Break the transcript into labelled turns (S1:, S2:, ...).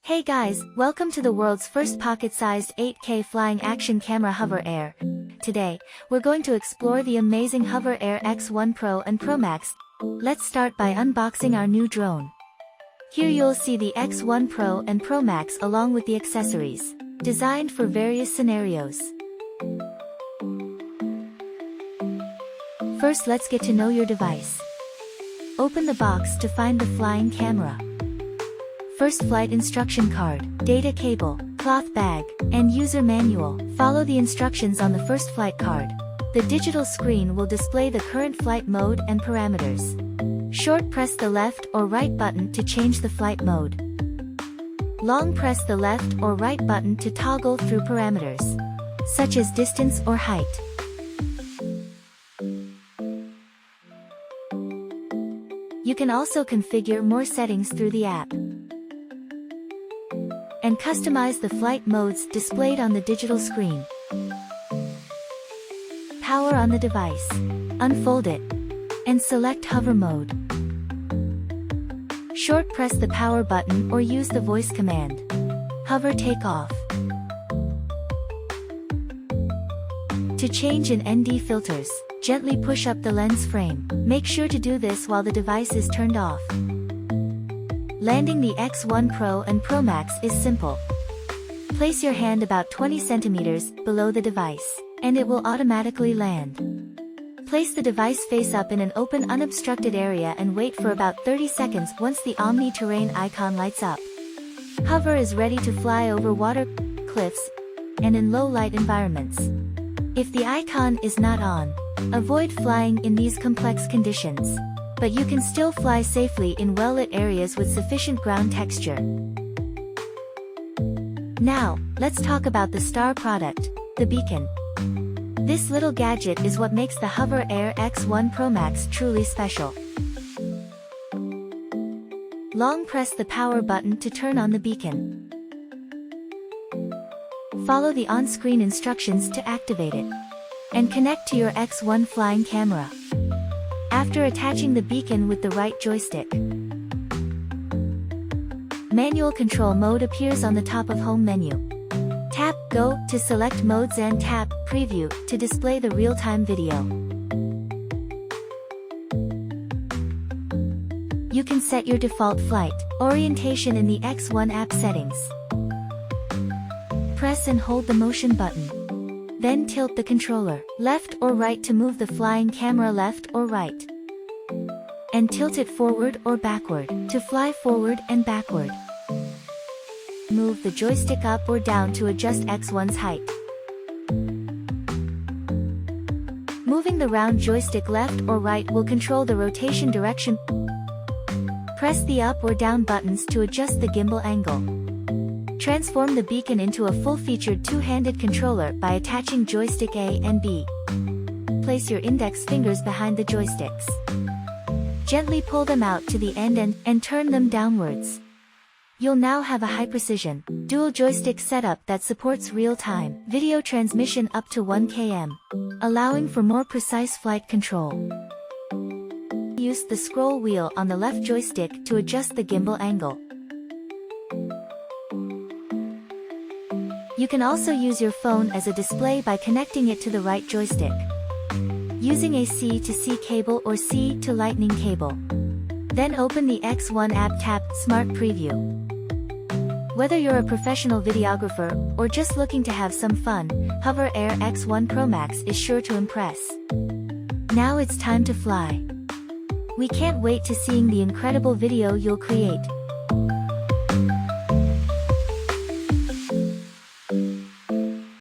S1: Hey guys, welcome to the world's first pocket-sized 8K flying action camera HOVERAir. Today, we're going to explore the amazing HOVERAir X1 Pro and PROMAX. Let's start by unboxing our new drone. Here you'll see the X1 Pro and PROMAX along with the accessories, designed for various scenarios. First, let's get to know your device. Open the box to find the flying camera. First, flight instruction card, data cable, cloth bag, and user manual. Follow the instructions on the first flight card. The digital screen will display the current flight mode and parameters. Short press the left or right button to change the flight mode. Long press the left or right button to toggle through parameters, such as distance or height. You can also configure more settings through the app and customize the flight modes displayed on the digital screen. Power on the device. Unfold it and select hover mode. Short press the power button or use the voice command. Hover takeoff. To change in ND filters, gently push up the lens frame. Make sure to do this while the device is turned off. Landing the X1 Pro and PROMAX is simple. Place your hand about 20 centimeters below the device, and it will automatically land. Place the device face up in an open unobstructed area and wait for about 30 seconds once the Omni Terrain icon lights up. Hover is ready to fly over water, cliffs, and in low light environments. If the icon is not on, avoid flying in these complex conditions. But you can still fly safely in well-lit areas with sufficient ground texture. Now, let's talk about the star product, the beacon. This little gadget is what makes the HOVERAir X1 PROMAX truly special. Long press the power button to turn on the beacon. Follow the on-screen instructions to activate it. And connect to your X1 flying camera. After attaching the beacon with the right joystick, manual control mode appears on the top of home menu. Tap Go to select modes and tap Preview to display the real-time video. You can set your default flight orientation in the X1 app settings. Press and hold the motion button. Then tilt the controller left or right to move the flying camera left or right. And tilt it forward or backward to fly forward and backward. Move the joystick up or down to adjust X1's height. Moving the round joystick left or right will control the rotation direction. Press the up or down buttons to adjust the gimbal angle. Transform the beacon into a full-featured two-handed controller by attaching joystick A and B. Place your index fingers behind the joysticks. Gently pull them out to the end and turn them downwards. You'll now have a high-precision, dual joystick setup that supports real-time video transmission up to 1 km, allowing for more precise flight control. Use the scroll wheel on the left joystick to adjust the gimbal angle. You can also use your phone as a display by connecting it to the right joystick. Using a C to C cable or C to Lightning cable. Then open the X1 app, tap Smart Preview. Whether you're a professional videographer or just looking to have some fun, HOVERAir X1 PROMAX is sure to impress. Now it's time to fly. We can't wait to seeing the incredible video you'll create.